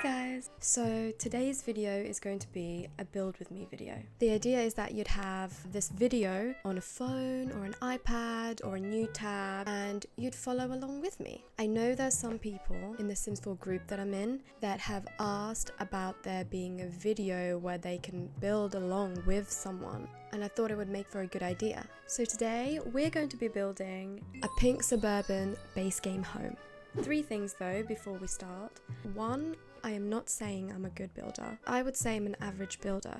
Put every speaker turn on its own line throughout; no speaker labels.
guys! So today's video is going to be a build with me video. The idea is that you'd have this video on a phone or an iPad or a new tab and you'd follow along with me. I know there's some people in the Sims 4 group that I'm in that have asked about there being a video where they can build along with someone, and I thought it would make for a good idea. So today we're going to be building a pink Suburban base game home. 3 things though before we start. 1, I am not saying I'm a good builder. I would say I'm an average builder.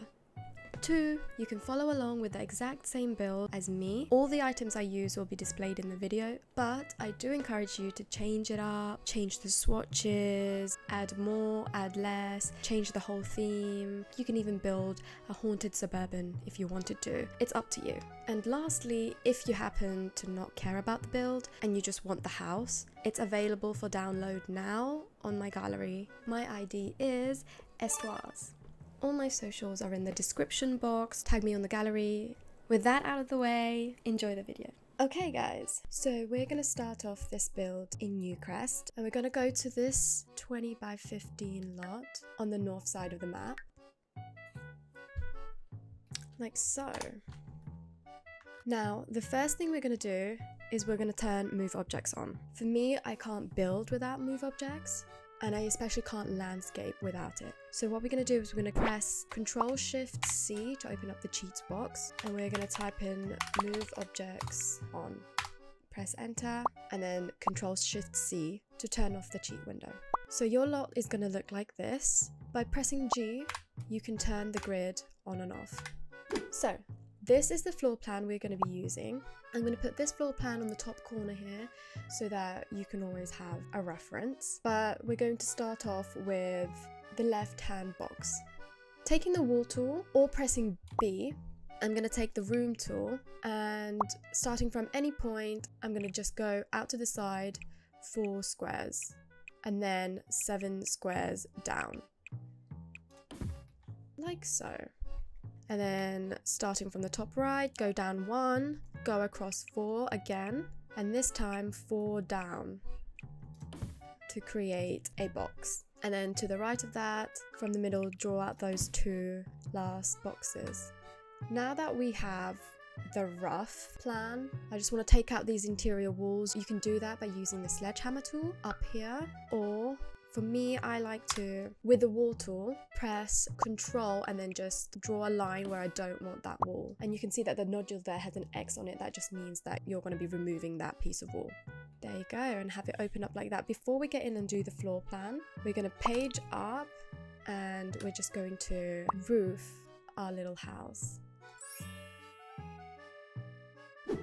2, you can follow along with the exact same build as me. All the items I use will be displayed in the video, but I do encourage you to change it up, change the swatches, add more, add less, change the whole theme. You can even build a haunted Suburban if you wanted to. It's up to you. And lastly, if you happen to not care about the build and you just want the house, it's available for download now on my gallery. My ID is Estoires. All my socials are in the description box. Tag me on the gallery. With that out of the way, enjoy the video. Okay guys, so we're going to start off this build in Newcrest and we're going to go to this 20 by 15 lot on the north side of the map. Like so. Now, the first thing we're going to do is we're going to turn move objects on. For me, I can't build without move objects, and I especially can't landscape without it. So what we're going to do is we're going to press Ctrl Shift C to open up the cheats box, and we're going to type in move objects on. Press enter, and then Ctrl Shift C to turn off the cheat window. So your lot is going to look like this. By pressing G, you can turn the grid on and off. So this is the floor plan we're going to be using. I'm going to put this floor plan on the top corner here so that you can always have a reference. But we're going to start off with the left-hand box. Taking the wall tool or pressing B, I'm going to take the room tool, and starting from any point, I'm going to just go out to the side 4 squares and then 7 squares down. Like so. And then starting from the top right, go down 1, go across 4 again, and this time 4 down to create a box. And then to the right of that, from the middle, draw out those 2 last boxes. Now that we have the rough plan, I just want to take out these interior walls. You can do that by using the sledgehammer tool up here, or for me, I like to, with the wall tool, press Control and then just draw a line where I don't want that wall. And you can see that the nodule there has an X on it. That just means that you're going to be removing that piece of wall. There you go, and have it open up like that. Before we get in and do the floor plan, we're going to page up and we're just going to roof our little house.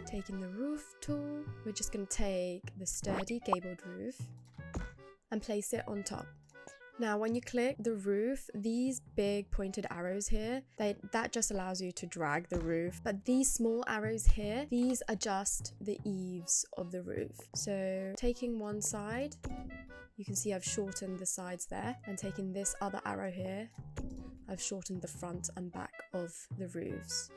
Taking the roof tool, we're just going to take the sturdy gabled roof and place it on top. Now when you click the roof, these big pointed arrows here, that just allows you to drag the roof, but these small arrows here, these adjust the eaves of the roof. So taking one side, you can see I've shortened the sides there, and taking this other arrow here, I've shortened the front and back of the roofs.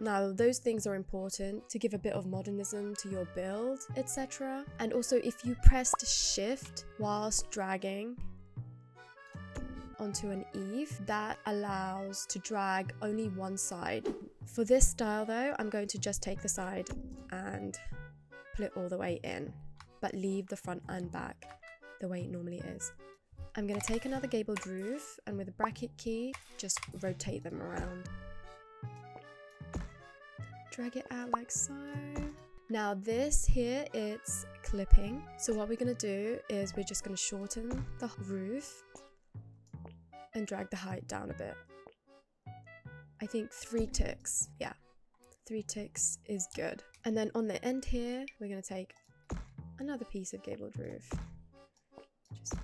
Now those things are important to give a bit of modernism to your build, etc. And also if you pressed shift whilst dragging onto an eave, that allows to drag only one side. For this style though, I'm going to just take the side and pull it all the way in, but leave the front and back the way it normally is. I'm going to take another gabled roof and with a bracket key, just rotate them around. Drag it out like so. Now this here, it's clipping. So what we're going to do is we're just going to shorten the roof and drag the height down a bit. I think 3 ticks. Yeah, 3 ticks is good. And then on the end here, we're going to take another piece of gabled roof. Just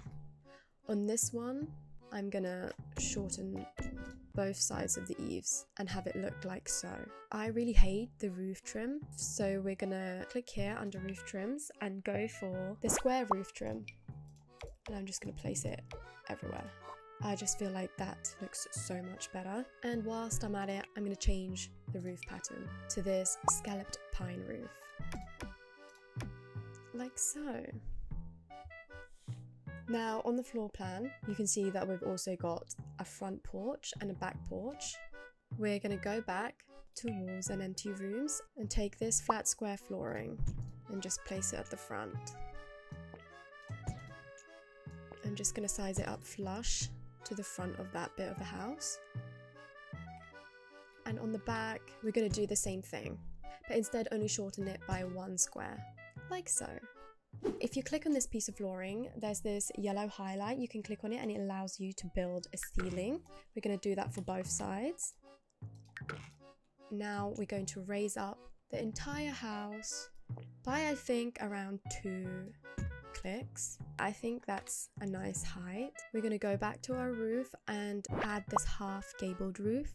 on this one, I'm going to shorten both sides of the eaves and have it look like so. I really hate the roof trim, so we're gonna click here under roof trims and go for the square roof trim, and I'm just gonna place it everywhere. I just feel like that looks so much better. And whilst I'm at it, I'm gonna change the roof pattern to this scalloped pine roof, like so. Now on the floor plan, you can see that we've also got a front porch and a back porch. We're going to go back to walls and empty rooms and take this flat square flooring and just place it at the front. I'm just going to size it up flush to the front of that bit of the house. And on the back, we're going to do the same thing, but instead only shorten it by 1 square, like so. If you click on this piece of flooring, there's this yellow highlight. You can click on it and it allows you to build a ceiling. We're going to do that for both sides. Now we're going to raise up the entire house by, I think, around 2 clicks. I think that's a nice height. We're going to go back to our roof and add this half gabled roof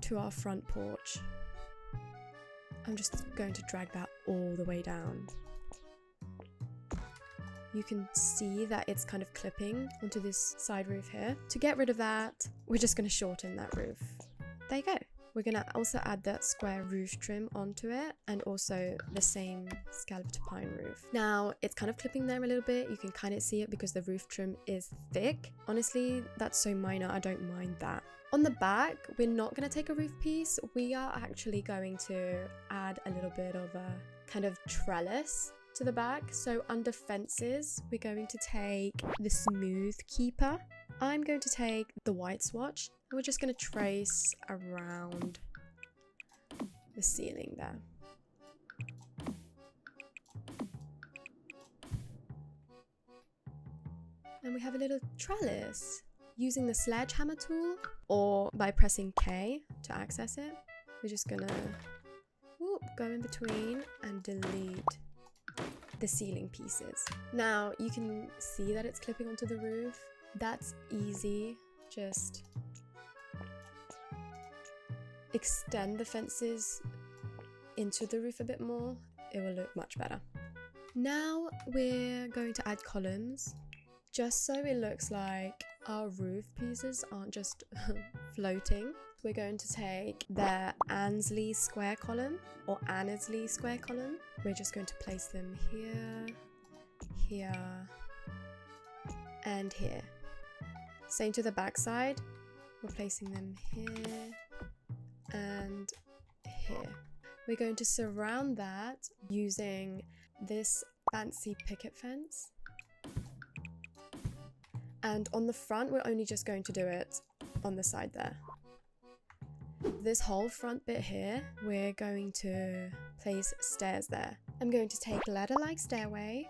to our front porch. I'm just going to drag that all the way down. You can see that it's kind of clipping onto this side roof here. To get rid of that, we're just going to shorten that roof. There you go. We're going to also add that square roof trim onto it and also the same scalloped pine roof. Now it's kind of clipping there a little bit. You can kind of see it because the roof trim is thick. Honestly, that's so minor, I don't mind that. On the back, we're not going to take a roof piece. We are actually going to add a little bit of a kind of trellis to the back. So under fences, we're going to take the smooth keeper. I'm going to take the white swatch. And we're just going to trace around the ceiling there. And we have a little trellis. Using the sledgehammer tool or by pressing K to access it, we're just gonna go in between and delete the ceiling pieces. Now you can see that it's clipping onto the roof. That's easy. Just extend the fences into the roof a bit more. It will look much better. Now we're going to add columns just so it looks like our roof pieces aren't just floating. We're going to take the Ansley square column or Annesley square column. We're just going to place them here, here, and here. Same to the back side. We're placing them here and here. We're going to surround that using this fancy picket fence. And on the front, we're only just going to do it on the side there. This whole front bit here, we're going to place stairs there. I'm going to take ladder-like stairway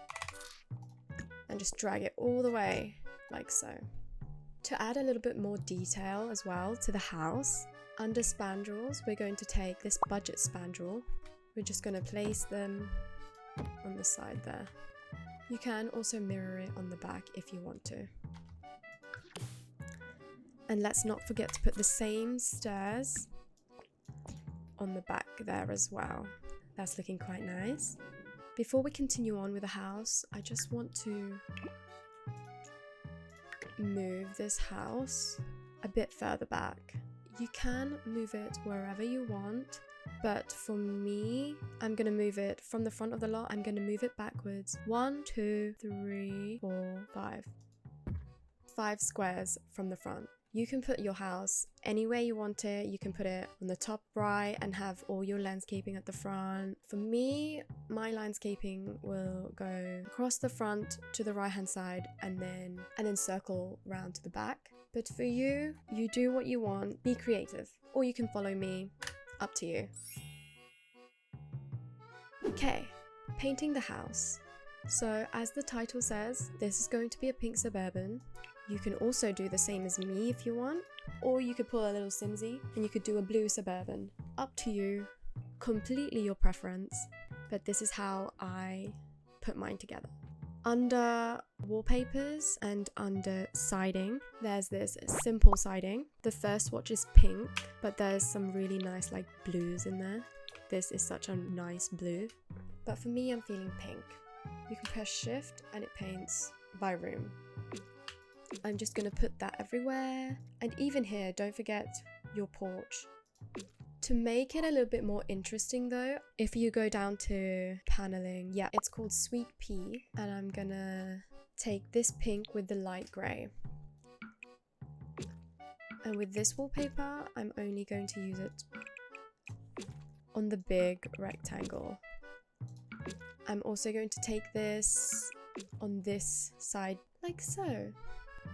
and just drag it all the way, like so. To add a little bit more detail as well to the house, under spandrels, we're going to take this budget spandrel. We're just going to place them on the side there. You can also mirror it on the back if you want to. And let's not forget to put the same stairs on the back there as well. That's looking quite nice. Before we continue on with the house, I just want to move this house a bit further back. You can move it wherever you want, but for me, I'm going to move it from the front of the lot. I'm going to move it backwards. 1, 2, 3, 4, 5. 5 squares from the front. You can put your house anywhere you want it. You can put it on the top right and have all your landscaping at the front. For me, my landscaping will go across the front to the right hand side and then circle round to the back. But for you, you do what you want. Be creative. Or you can follow me. Up to you. Okay, painting the house. So as the title says, this is going to be a pink Suburban. You can also do the same as me if you want, or you could pull a little Simsy and you could do a blue Suburban. Up to you, completely your preference, but this is how I put mine together. Under wallpapers and under siding, there's this simple siding. The first swatch is pink, but there's some really nice like blues in there. This is such a nice blue, but for me, I'm feeling pink. You can press shift and it paints by room. I'm just going to put that everywhere, and even here, don't forget your porch. To make it a little bit more interesting though, if you go down to paneling, yeah, it's called Sweet Pea, and I'm gonna take this pink with the light grey. And with this wallpaper, I'm only going to use it on the big rectangle. I'm also going to take this on this side like so.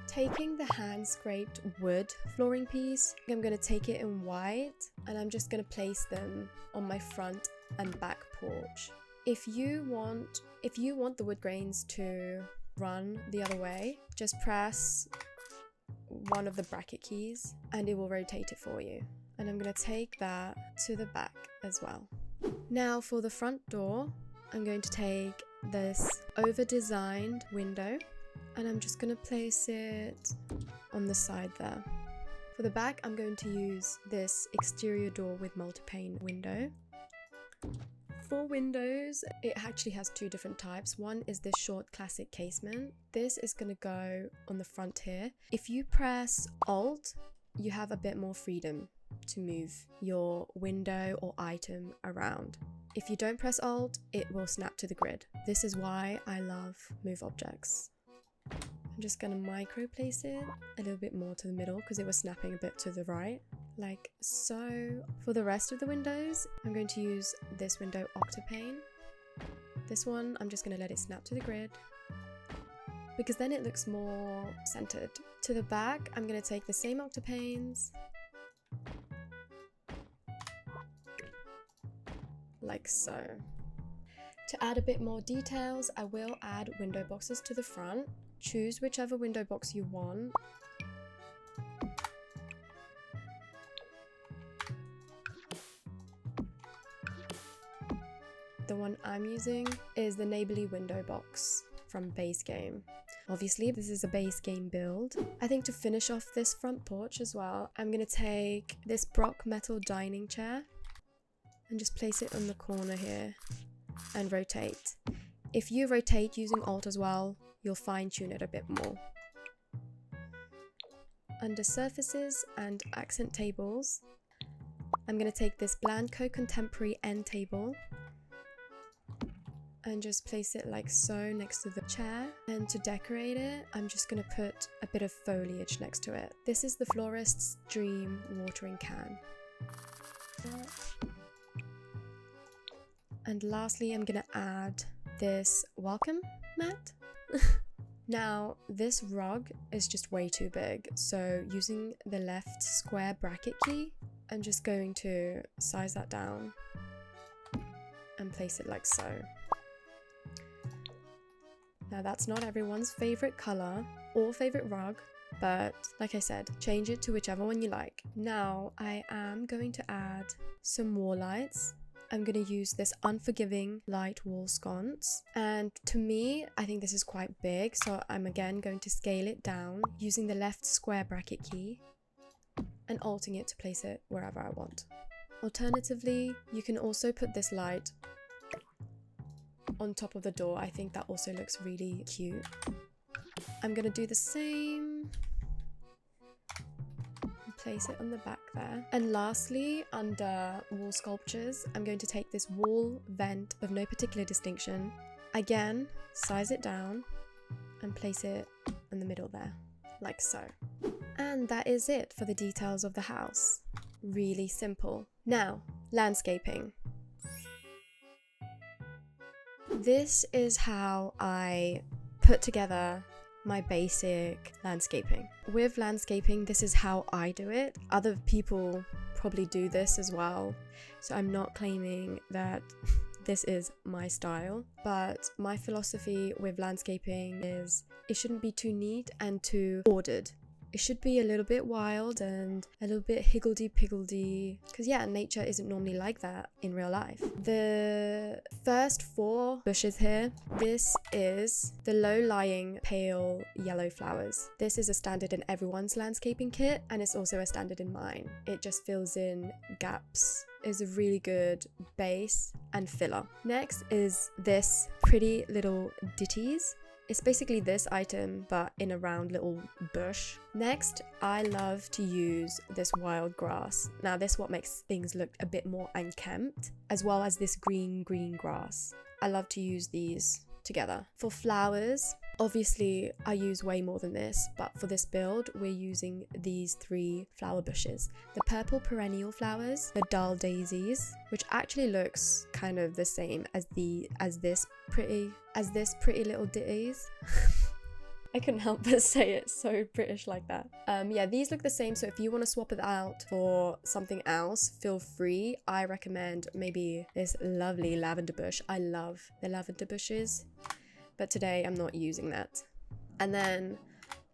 Taking the hand scraped wood flooring piece, I'm going to take it in white and I'm just going to place them on my front and back porch. If you want the wood grains to run the other way, just press one of the bracket keys and it will rotate it for you. And I'm going to take that to the back as well. Now for the front door, I'm going to take this over-designed window and I'm just going to place it on the side there. For the back, I'm going to use this exterior door with multi-pane window. For windows, it actually has two different types. One is this short classic casement. This is going to go on the front here. If you press Alt, you have a bit more freedom to move your window or item around. If you don't press Alt, it will snap to the grid. This is why I love Move Objects. I'm just going to micro place it a little bit more to the middle because it was snapping a bit to the right, like so. For the rest of the windows, I'm going to use this window Octapane. This one, I'm just going to let it snap to the grid because then it looks more centered. To the back, I'm going to take the same Octapanes, like so. To add a bit more details, I will add window boxes to the front. Choose whichever window box you want. The one I'm using is the Neighborly window box from base game. Obviously, this is a base game build. I think to finish off this front porch as well, I'm going to take this Brock metal dining chair and just place it on the corner here and rotate. If you rotate using Alt as well, you'll fine tune it a bit more. Under surfaces and accent tables, I'm going to take this Blanco Contemporary end table and just place it like so next to the chair. And to decorate it, I'm just going to put a bit of foliage next to it. This is the Florist's Dream watering can. And lastly, I'm going to add this welcome mat. Now, this rug is just way too big, so using the left square bracket key, I'm just going to size that down and place it like so. Now, that's not everyone's favorite color or favorite rug, but like I said, change it to whichever one you like. Now, I am going to add some wall lights. I'm going to use this Unforgiving light wall sconce, and to me I think this is quite big, so I'm again going to scale it down using the left square bracket key and alting it to place it wherever I want. Alternatively, you can also put this light on top of the door. I think that also looks really cute. I'm going to do the same, place it on the back there. And lastly, under wall sculptures, I'm going to take this wall vent of no particular distinction, again size it down and place it in the middle there, like so. And that is it for the details of the house. Really simple. Now, landscaping. This is how I put together my basic landscaping. With landscaping, this is how I do it. Other people probably do this as well, so I'm not claiming that this is my style, but my philosophy with landscaping is it shouldn't be too neat and too ordered. It should be a little bit wild and a little bit higgledy-piggledy, because yeah, nature isn't normally like that in real life. The first 4 bushes here, this is the low-lying pale yellow flowers. This is a standard in everyone's landscaping kit, and it's also a standard in mine. It just fills in gaps, is a really good base and filler. Next is this pretty little ditties. It's basically this item, but in a round little bush. Next, I love to use this wild grass. Now, this is what makes things look a bit more unkempt, as well as this green grass. I love to use these together. For flowers, Obviously, I use way more than this, but for this build, we're using these 3 flower bushes. The purple perennial flowers, the dull daisies, which actually looks kind of the same as this pretty little ditties. I couldn't help but say it so British like that. Yeah, these look the same, so if you want to swap it out for something else, feel free. I recommend maybe this lovely lavender bush. I love the lavender bushes, but today I'm not using that. And then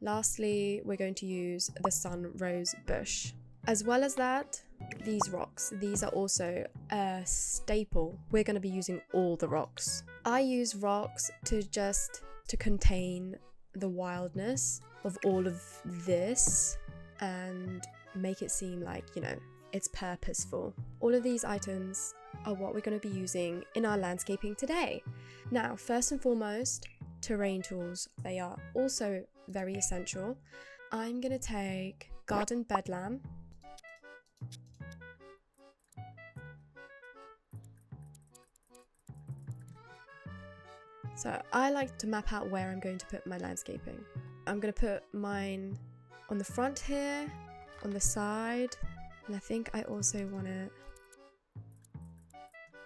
lastly, we're going to use the sun rose bush. As well as that, these rocks. These are also a staple. We're going to be using all the rocks. I use rocks to contain the wildness of all of this and make it seem like, you know, it's purposeful. All of these items are what we're going to be using in our landscaping today. Now, first and foremost, terrain tools. They are also very essential. I'm going to take garden bedlam. So I like to map out where I'm going to put my landscaping. I'm going to put mine on the front here, on the side, and I think I also want it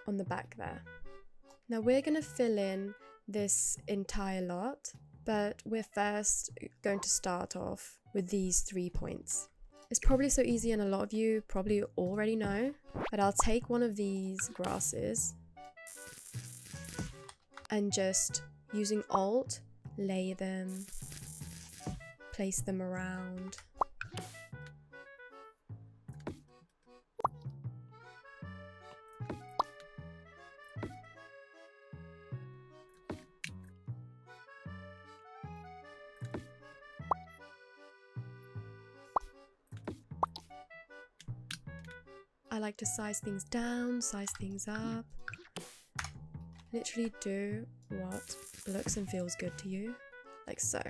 on the back there. Now we're going to fill in this entire lot, but we're first going to start off with these 3 points. It's probably so easy and a lot of you probably already know, but I'll take one of these grasses and just using Alt, lay them, place them around. I like to size things down, size things up. Literally do what looks and feels good to you, like so.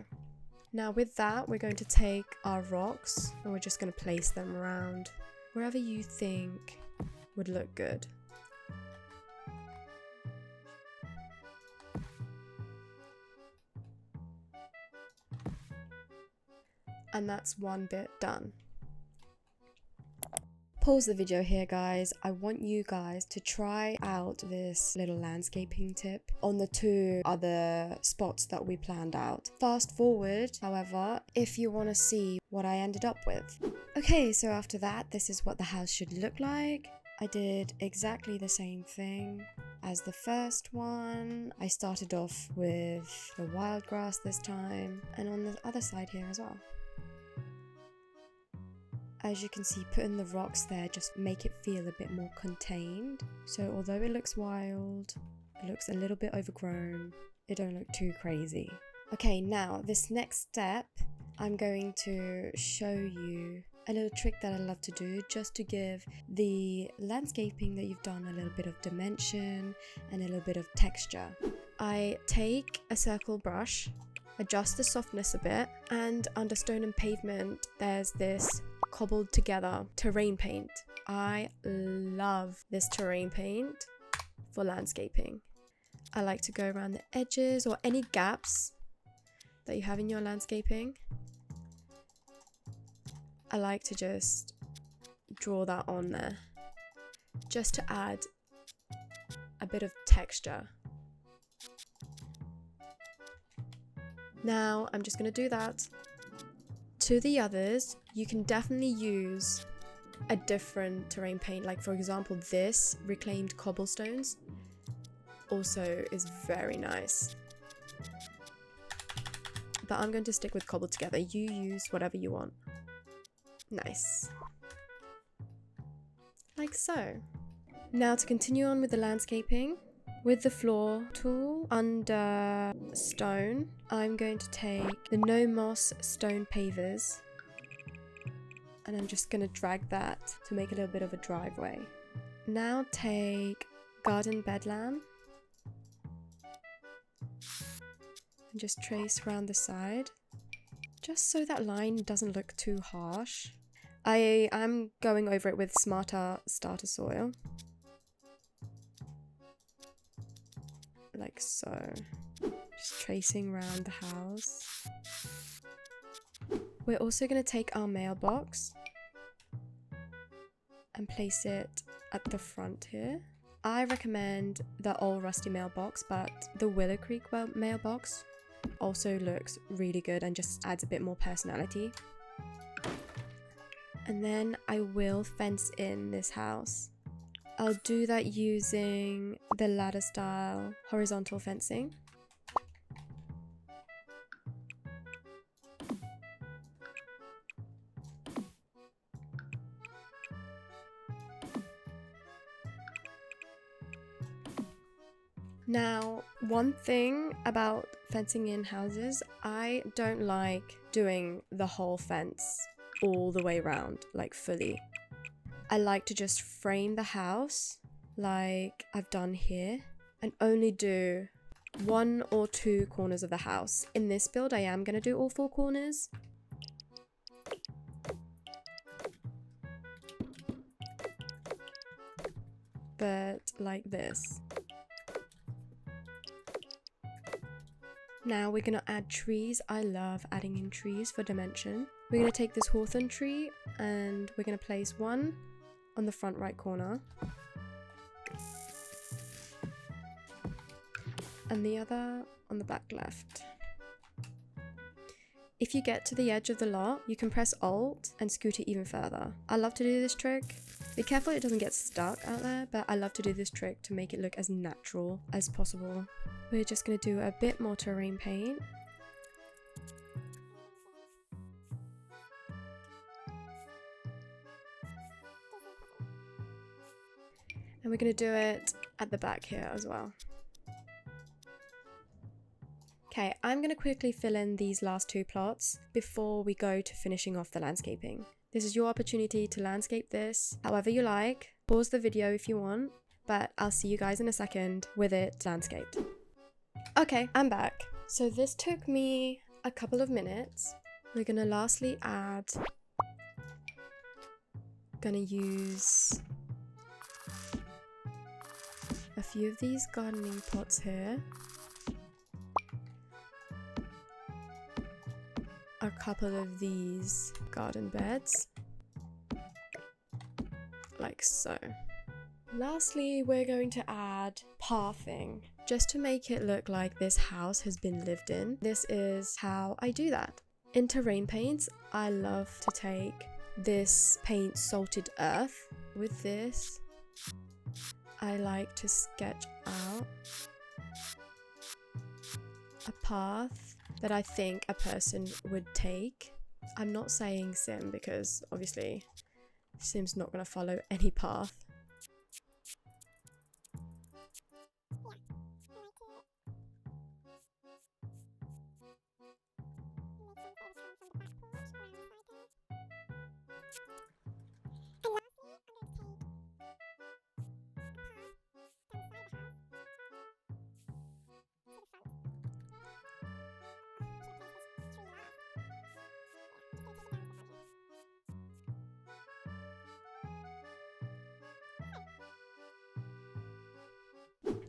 Now with that, we're going to take our rocks and we're just going to place them around wherever you think would look good. And that's one bit done. Pause the video here, guys. I want you guys to try out this little landscaping tip on the 2 other spots that we planned out. Fast forward, however, if you want to see what I ended up with. Okay, so after that, this is what the house should look like. I did exactly the same thing as the first one. I started off with the wild grass this time, and on the other side here as well. As you can see, putting the rocks there just make it feel a bit more contained. So although it looks wild, it looks a little bit overgrown, it don't look too crazy. Okay, now this next step, I'm going to show you a little trick that I love to do just to give the landscaping that you've done a little bit of dimension and a little bit of texture. I take a circle brush, adjust the softness a bit, and under stone and pavement, there's this cobbled together terrain paint. I love this terrain paint for landscaping. I like to go around the edges or any gaps that you have in your landscaping. I like to just draw that on there just to add a bit of texture. Now I'm just going to do that to the others. You can definitely use a different terrain paint, like for example this reclaimed cobblestones also is very nice, but I'm going to stick with cobbled together. You use whatever you want. Nice, like so. Now to continue on with the landscaping, with the floor tool under stone, I'm going to take the no moss stone pavers and I'm just going to drag that to make a little bit of a driveway. Now take garden bedlam and just trace around the side, just so that line doesn't look too harsh. I am going over it with smarter starter soil, like so. Just tracing around the house. We're also going to take our mailbox and place it at the front here. I recommend the old rusty mailbox, but the Willow Creek mailbox also looks really good and just adds a bit more personality. And then I will fence in this house. I'll do that using the ladder style horizontal fencing. Now, one thing about fencing in houses, I don't like doing the whole fence all the way around, like fully. I like to just frame the house like I've done here and only do 1 or 2 corners of the house. In this build, I am going to do all 4 corners. But like this. Now we're going to add trees. I love adding in trees for dimension. We're going to take this hawthorn tree and we're going to place one on the front right corner and the other on the back left. If you get to the edge of the lot, you can press Alt and scoot it even further. I love to do this trick. Be careful it doesn't get stuck out there, but I love to do this trick to make it look as natural as possible. We're just going to do a bit more terrain paint. And we're going to do it at the back here as well. Okay, I'm going to quickly fill in these last 2 plots before we go to finishing off the landscaping. This is your opportunity to landscape this however you like. Pause the video if you want, but I'll see you guys in a second with it landscaped. Okay, I'm back. So this took me a couple of minutes. We're going to lastly add, gonna use a few of these gardening pots here. A couple of these garden beds, like so. Lastly, we're going to add pathing, just to make it look like this house has been lived in. This is how I do that. In terrain paints, I love to take this paint Salted Earth. With this, I like to sketch out a path that I think a person would take. I'm not saying Sim because obviously Sim's not going to follow any path.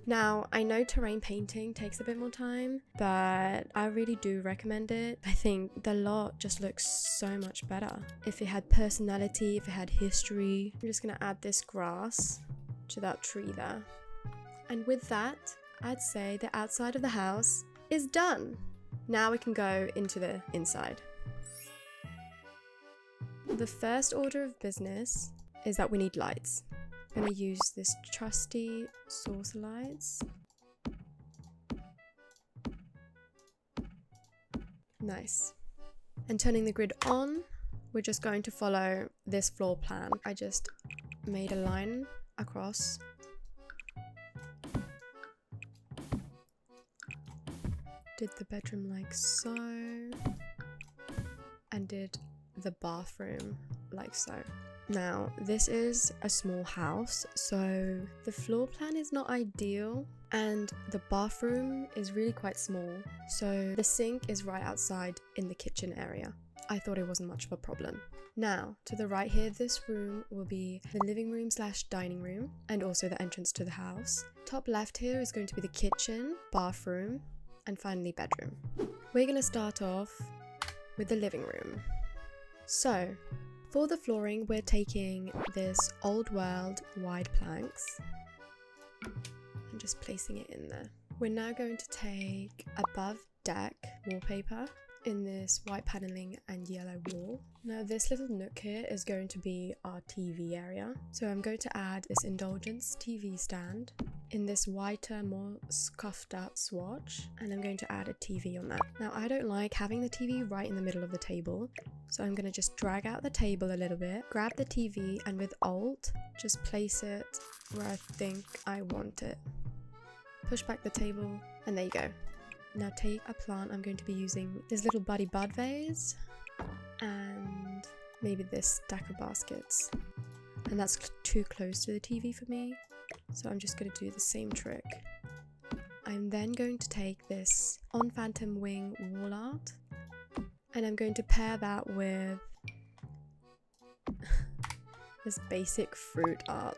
Now, I know terrain painting takes a bit more time, but I really do recommend it. I think the lot just looks so much better. If it had personality, if it had history. I'm just gonna add this grass to that tree there. And with that, I'd say the outside of the house is done. Now we can go into the inside. The first order of business is that we need lights. I'm going to use this trusty saucer lights. Nice. And turning the grid on, we're just going to follow this floor plan. I just made a line across. Did the bedroom like so. And did the bathroom like so. Now, this is a small house, so the floor plan is not ideal and the bathroom is really quite small, so the sink is right outside in the kitchen area. I thought it wasn't much of a problem. Now, to the right here, this room will be the living room / dining room and also the entrance to the house. Top left here is going to be the kitchen, bathroom, and finally bedroom. We're going to start off with the living room. So for the flooring, we're taking this old world wide planks and just placing it in there. We're now going to take above deck wallpaper in this white paneling and yellow wall. Now this little nook here is going to be our TV area. So I'm going to add this Indulgence TV stand in this whiter, more scuffed up swatch, and I'm going to add a TV on that. Now I don't like having the TV right in the middle of the table, so I'm going to just drag out the table a little bit, grab the TV, and with Alt just place it where I think I want it. Push back the table, and there you go. Now take a plant. I'm going to be using this little buddy bud vase and maybe this stack of baskets, and that's too close to the TV for me, so I'm just going to do the same trick. I'm then going to take this On Phantom Wing wall art, and I'm going to pair that with this basic fruit art.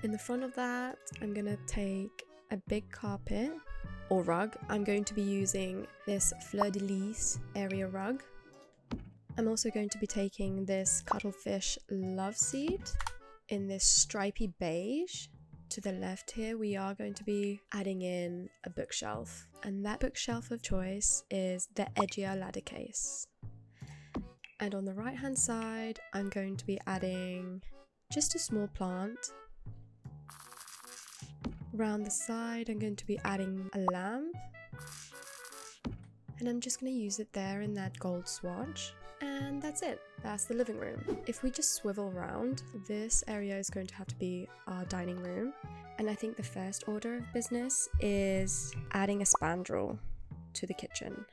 In the front of that, I'm going to take a big carpet or rug. I'm going to be using this Fleur de Lis area rug. I'm also going to be taking this Cuttlefish Love Seat in this stripy beige. To the left here, we are going to be adding in a bookshelf, and that bookshelf of choice is the edgier ladder case. And on the right hand side, I'm going to be adding just a small plant. Around the side, I'm going to be adding a lamp, and I'm just going to use it there in that gold swatch, and that's it. That's the living room. If we just swivel around, this area is going to have to be our dining room, and I think the first order of business is adding a spandrel to the kitchen.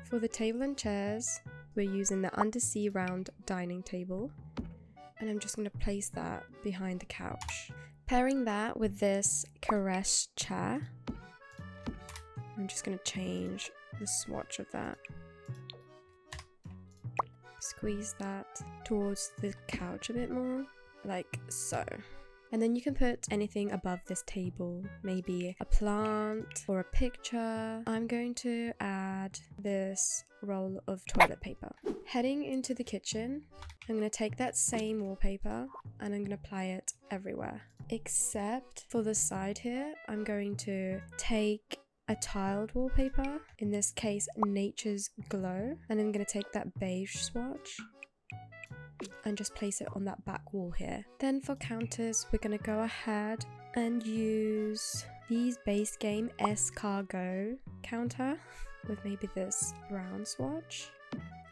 For the table and chairs, we're using the undersea round dining table, and I'm just going to place that behind the couch. Pairing that with this Caress chair, I'm just going to change the swatch of that. Squeeze that towards the couch a bit more, like so. And then you can put anything above this table, maybe a plant or a picture. I'm going to add this roll of toilet paper. Heading into the kitchen, I'm going to take that same wallpaper and I'm going to apply it everywhere. Except for the side here, I'm going to take a tiled wallpaper, in this case Nature's Glow, and I'm going to take that beige swatch and just place it on that back wall here. Then for counters, we're going to go ahead and use these base game Escargot counter with maybe this brown swatch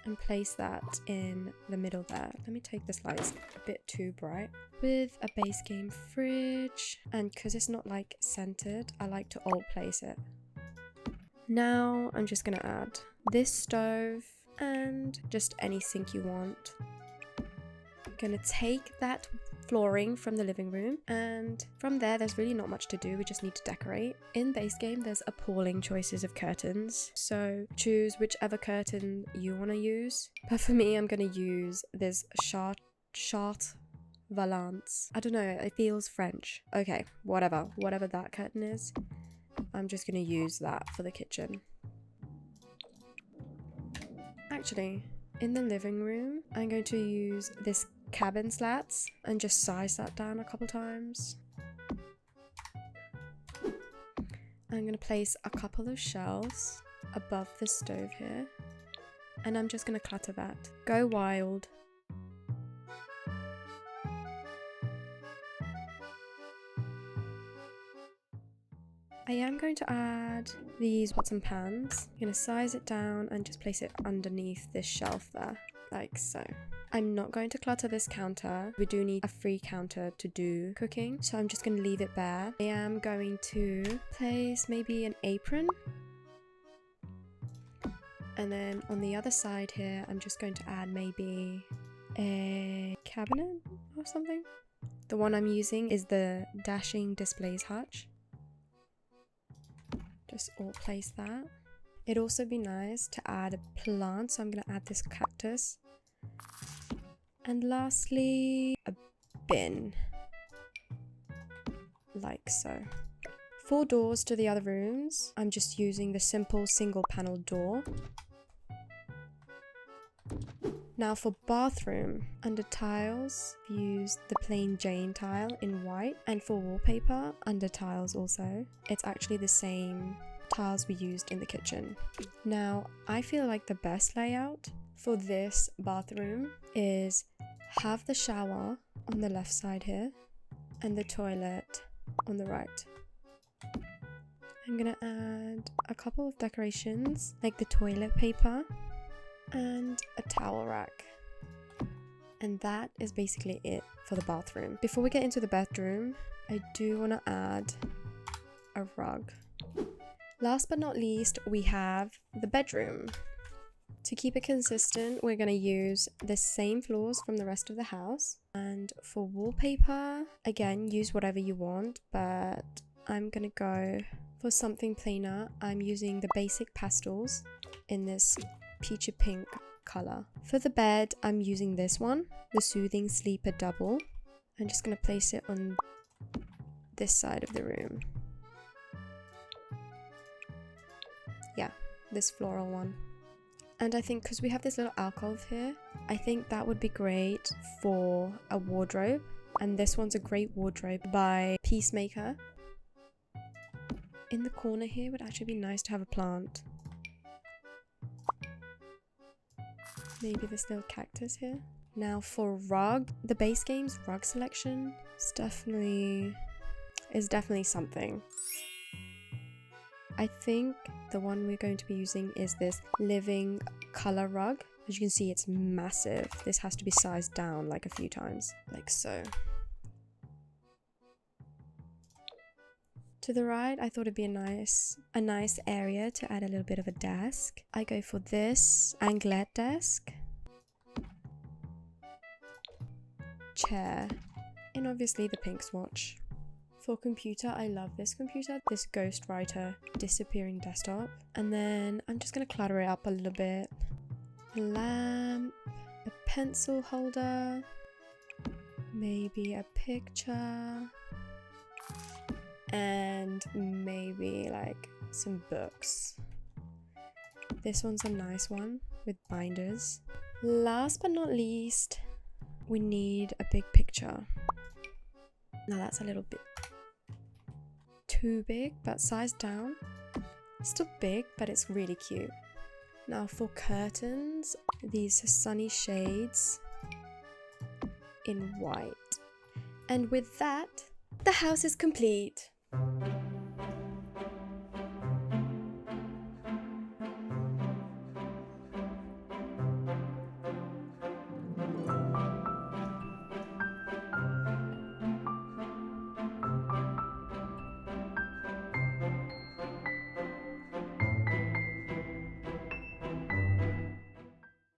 and place that in the middle there. Let me take this light, it's a bit too bright. With a base game fridge, and because it's not like centered, I like to alt place it. Now I'm just gonna add this stove and just any sink you want. I'm gonna take that flooring from the living room, and from there's really not much to do, we just need to decorate. In base game, there's appalling choices of curtains, so choose whichever curtain you want to use. But for me, I'm gonna use this Charte Valance. I don't know, it feels French. Okay, whatever that curtain is, I'm just gonna use that for the kitchen. Actually, in the living room, I'm going to use this cabin slats and just size that down a couple times. I'm going to place a couple of shelves above the stove here, and I'm just going to clutter that. Go wild. I am going to add these pots and pans. I'm going to size it down and just place it underneath this shelf there, like so. I'm not going to clutter this counter. We do need a free counter to do cooking, so I'm just going to leave it bare. I am going to place maybe an apron. And then on the other side here, I'm just going to add maybe a cabinet or something. The one I'm using is the Dashing Displays hutch. Just alt place that. It'd also be nice to add a plant, so I'm going to add this cactus. And lastly, a bin, like so. For doors to the other rooms, I'm just using the simple single panel door. Now for bathroom, under tiles, I've used the plain Jane tile in white, and for wallpaper, under tiles also, it's actually the same tiles we used in the kitchen. Now, I feel like the best layout for this bathroom is have the shower on the left side here and the toilet on the right. I'm gonna add a couple of decorations like the toilet paper and a towel rack. And that is basically it for the bathroom. Before we get into the bedroom, I do want to add a rug. Last but not least, we have the bedroom. To keep it consistent, we're going to use the same floors from the rest of the house. And for wallpaper, again, use whatever you want, but I'm going to go for something plainer. I'm using the basic pastels in this peachy pink color. For the bed, I'm using this one, the Soothing Sleeper Double. I'm just going to place it on this side of the room. Yeah, this floral one. And I think because we have this little alcove here, I think that would be great for a wardrobe. And this one's a great wardrobe by Peacemaker. In the corner here would actually be nice to have a plant. Maybe this little cactus here. Now for rug, the base game's rug selection is definitely something. I think the one we're going to be using is this living color rug. As you can see, it's massive. This has to be sized down like a few times, like so. To the right, I thought it'd be a nice area to add a little bit of a desk. I go for this anglette desk, chair, and obviously the pink swatch. For computer, I love this computer, this Ghostwriter disappearing desktop. And then I'm just gonna clutter it up a little bit. A lamp, a pencil holder, maybe a picture, and maybe like some books. This one's a nice one with binders. Last but not least, we need a big picture. Now that's a little bit too big, but sized down. Still big, but it's really cute. Now for curtains, these sunny shades in white. And with that, the house is complete.